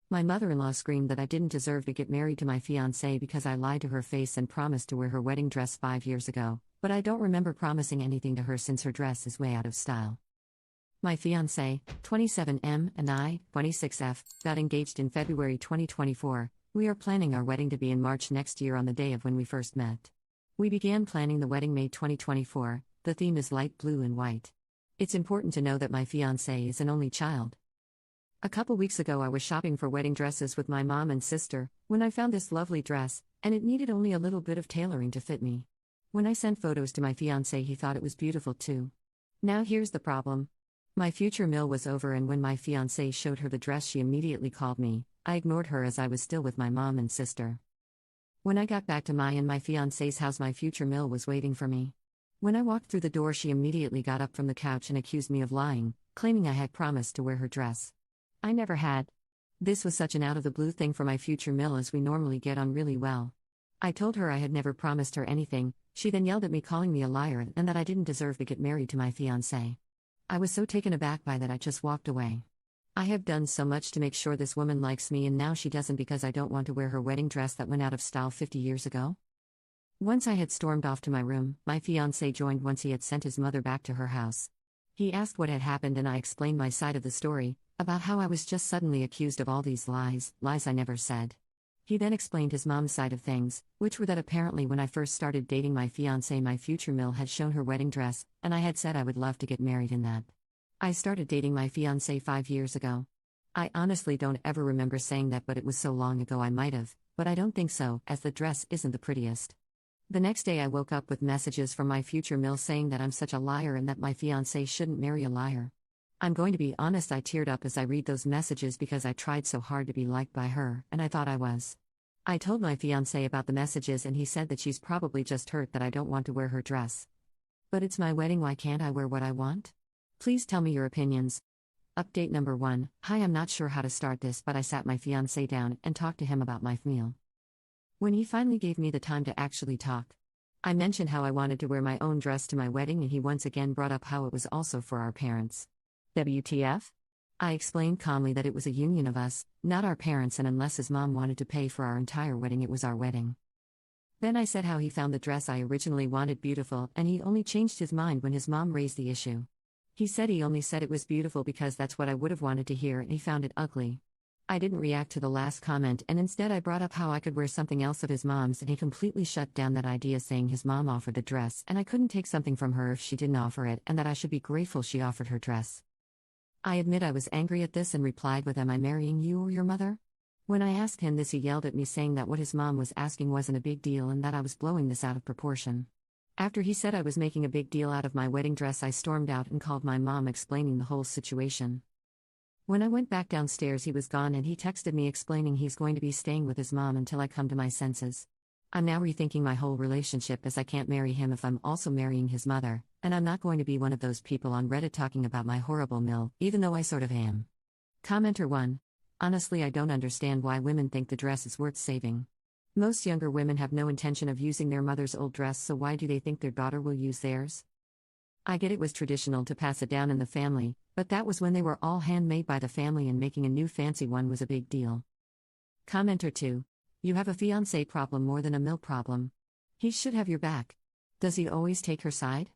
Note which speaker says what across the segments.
Speaker 1: My mother-in-law screamed that I didn't deserve to get married to my fiancé because I lied to her face and promised to wear her wedding dress 5 years ago, but I don't remember promising anything to her since her dress is way out of style. My fiancé, 27M, and I, 26F, got engaged in February 2024. We are planning our wedding to be in March next year on the day of when we first met. We began planning the wedding May 2024. The theme is light blue and white. It's important to know that my fiancé is an only child. A couple weeks ago I was shopping for wedding dresses with my mom and sister, when I found this lovely dress, and it needed only a little bit of tailoring to fit me. When I sent photos to my fiancé, he thought it was beautiful too. Now here's the problem. My future meal was over, and when my fiancé showed her the dress she immediately called me. I ignored her as I was still with my mom and sister. When I got back to my fiancé's house, my future meal was waiting for me. When I walked through the door, she immediately got up from the couch and accused me of lying, claiming I had promised to wear her dress. I never had. This was such an out-of-the-blue thing for my future mill, as we normally get on really well. I told her I had never promised her anything. She then yelled at me, calling me a liar and that I didn't deserve to get married to my fiancé. I was so taken aback by that I just walked away. I have done so much to make sure this woman likes me, and now she doesn't because I don't want to wear her wedding dress that went out of style 50 years ago? Once I had stormed off to my room, my fiancé joined once he had sent his mother back to her house. He asked what had happened, and I explained my side of the story, about how I was just suddenly accused of all these lies I never said. He then explained his mom's side of things, which were that apparently when I first started dating my fiancé, my future mill had shown her wedding dress, and I had said I would love to get married in that. I started dating my fiancé 5 years ago. I honestly don't ever remember saying that, but it was so long ago I might have, but I don't think so, as the dress isn't the prettiest. The next day I woke up with messages from my future mill saying that I'm such a liar and that my fiancé shouldn't marry a liar. I'm going to be honest, I teared up as I read those messages because I tried so hard to be liked by her, and I thought I was. I told my fiancé about the messages, and he said that she's probably just hurt that I don't want to wear her dress. But it's my wedding, why can't I wear what I want? Please tell me your opinions. Update number 1. Hi, I'm not sure how to start this, but I sat my fiancé down and talked to him about my meal. When he finally gave me the time to actually talk, I mentioned how I wanted to wear my own dress to my wedding, and he once again brought up how it was also for our parents. WTF? I explained calmly that it was a union of us, not our parents, and unless his mom wanted to pay for our entire wedding, it was our wedding. Then I said how he found the dress I originally wanted beautiful, and he only changed his mind when his mom raised the issue. He said he only said it was beautiful because that's what I would have wanted to hear, and he found it ugly. I didn't react to the last comment, and instead I brought up how I could wear something else of his mom's, and he completely shut down that idea, saying his mom offered the dress and I couldn't take something from her if she didn't offer it, and that I should be grateful she offered her dress. I admit I was angry at this and replied with, "Am I marrying you or your mother?" When I asked him this, he yelled at me, saying that what his mom was asking wasn't a big deal and that I was blowing this out of proportion. After he said I was making a big deal out of my wedding dress, I stormed out and called my mom, explaining the whole situation. When I went back downstairs, he was gone, and he texted me explaining he's going to be staying with his mom until I come to my senses. I'm now rethinking my whole relationship, as I can't marry him if I'm also marrying his mother, and I'm not going to be one of those people on Reddit talking about my horrible mill, even though I sort of am. Commenter 1. Honestly, I don't understand why women think the dress is worth saving. Most younger women have no intention of using their mother's old dress, so why do they think their daughter will use theirs? I get it was traditional to pass it down in the family, but that was when they were all handmade by the family, and making a new fancy one was a big deal. Commenter 2. You have a fiancé problem more than a mill problem. He should have your back. Does he always take her side?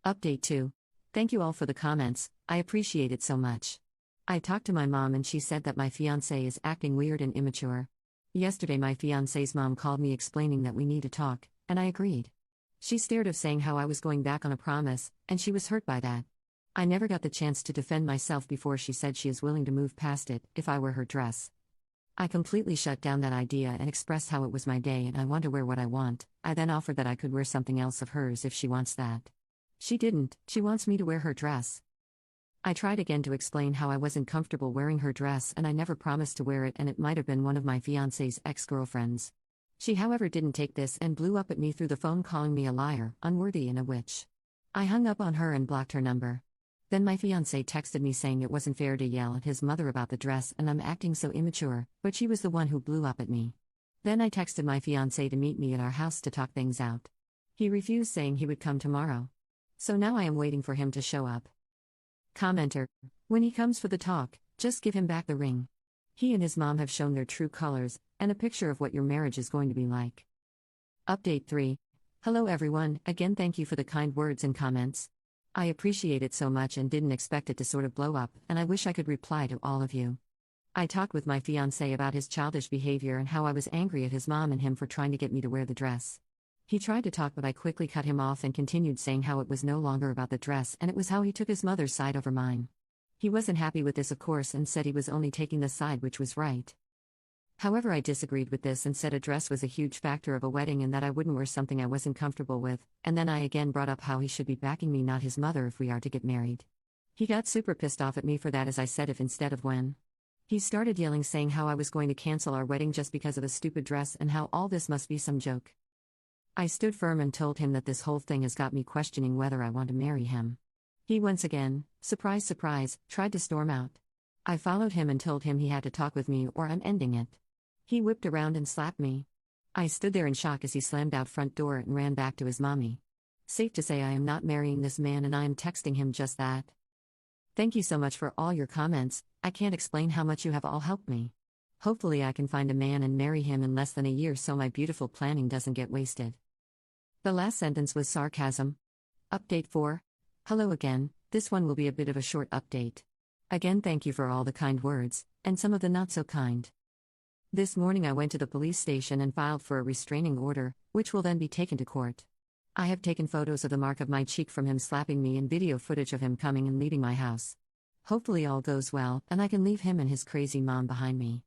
Speaker 1: Update 2. Thank you all for the comments, I appreciate it so much. I talked to my mom and she said that my fiancé is acting weird and immature. Yesterday my fiancé's mom called me explaining that we need to talk, and I agreed. She stared of saying how I was going back on a promise, and she was hurt by that. I never got the chance to defend myself before she said she is willing to move past it if I wear her dress. I completely shut down that idea and expressed how it was my day and I want to wear what I want. I then offered that I could wear something else of hers if she wants that. She didn't, she wants me to wear her dress. I tried again to explain how I wasn't comfortable wearing her dress and I never promised to wear it, and it might have been one of my fiancé's ex-girlfriends. She however didn't take this and blew up at me through the phone, calling me a liar, unworthy, and a witch. I hung up on her and blocked her number. Then my fiancé texted me saying it wasn't fair to yell at his mother about the dress and I'm acting so immature, but she was the one who blew up at me. Then I texted my fiancé to meet me at our house to talk things out. He refused, saying he would come tomorrow. So now I am waiting for him to show up. Commenter. When he comes for the talk, just give him back the ring. He and his mom have shown their true colors, and a picture of what your marriage is going to be like. Update 3. Hello everyone, again thank you for the kind words and comments. I appreciate it so much and didn't expect it to sort of blow up, and I wish I could reply to all of you. I talked with my fiancé about his childish behavior and how I was angry at his mom and him for trying to get me to wear the dress. He tried to talk, but I quickly cut him off and continued saying how it was no longer about the dress and it was how he took his mother's side over mine. He wasn't happy with this, of course, and said he was only taking the side which was right. However, I disagreed with this and said a dress was a huge factor of a wedding and that I wouldn't wear something I wasn't comfortable with, and then I again brought up how he should be backing me, not his mother, if we are to get married. He got super pissed off at me for that, as I said if instead of when. He started yelling, saying how I was going to cancel our wedding just because of a stupid dress and how all this must be some joke. I stood firm and told him that this whole thing has got me questioning whether I want to marry him. He once again, surprise surprise, tried to storm out. I followed him and told him he had to talk with me or I'm ending it. He whipped around and slapped me. I stood there in shock as he slammed out front door and ran back to his mommy. Safe to say I am not marrying this man, and I am texting him just that. Thank you so much for all your comments. I can't explain how much you have all helped me. Hopefully I can find a man and marry him in less than a year so my beautiful planning doesn't get wasted. The last sentence was sarcasm. Update 4. Hello again, this one will be a bit of a short update. Again thank you for all the kind words, and some of the not so kind. This morning I went to the police station and filed for a restraining order, which will then be taken to court. I have taken photos of the mark of my cheek from him slapping me and video footage of him coming and leaving my house. Hopefully all goes well and I can leave him and his crazy mom behind me.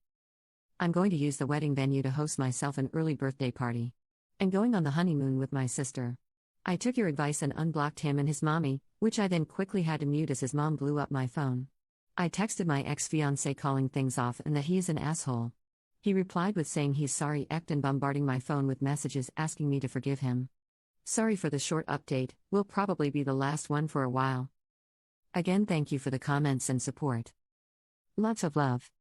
Speaker 1: I'm going to use the wedding venue to host myself an early birthday party. And going on the honeymoon with my sister. I took your advice and unblocked him and his mommy, which I then quickly had to mute as his mom blew up my phone. I texted my ex-fiancé calling things off and that he is an asshole. He replied with saying he's sorry and bombarding my phone with messages asking me to forgive him. Sorry for the short update, will probably be the last one for a while. Again thank you for the comments and support. Lots of love.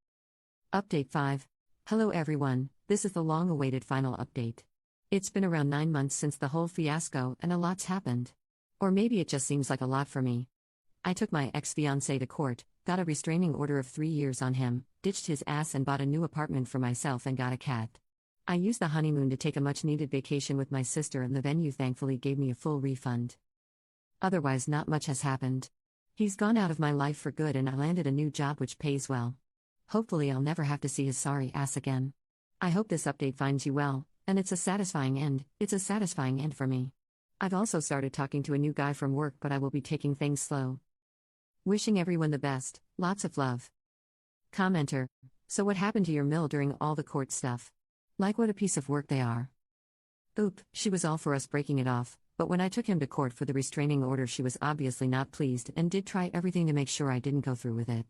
Speaker 1: Update 5. Hello everyone, this is the long-awaited final update. It's been around 9 months since the whole fiasco and a lot's happened. Or maybe it just seems like a lot for me. I took my ex-fiancé to court, got a restraining order of 3 years on him, ditched his ass and bought a new apartment for myself and got a cat. I used the honeymoon to take a much-needed vacation with my sister and the venue thankfully gave me a full refund. Otherwise not much has happened. He's gone out of my life for good and I landed a new job which pays well. Hopefully I'll never have to see his sorry ass again. I hope this update finds you well, and it's a satisfying end for me. I've also started talking to a new guy from work, but I will be taking things slow. Wishing everyone the best, lots of love. Commenter. So what happened to your mill during all the court stuff? Like what a piece of work they are. Oop, she was all for us breaking it off, but when I took him to court for the restraining order she was obviously not pleased and did try everything to make sure I didn't go through with it.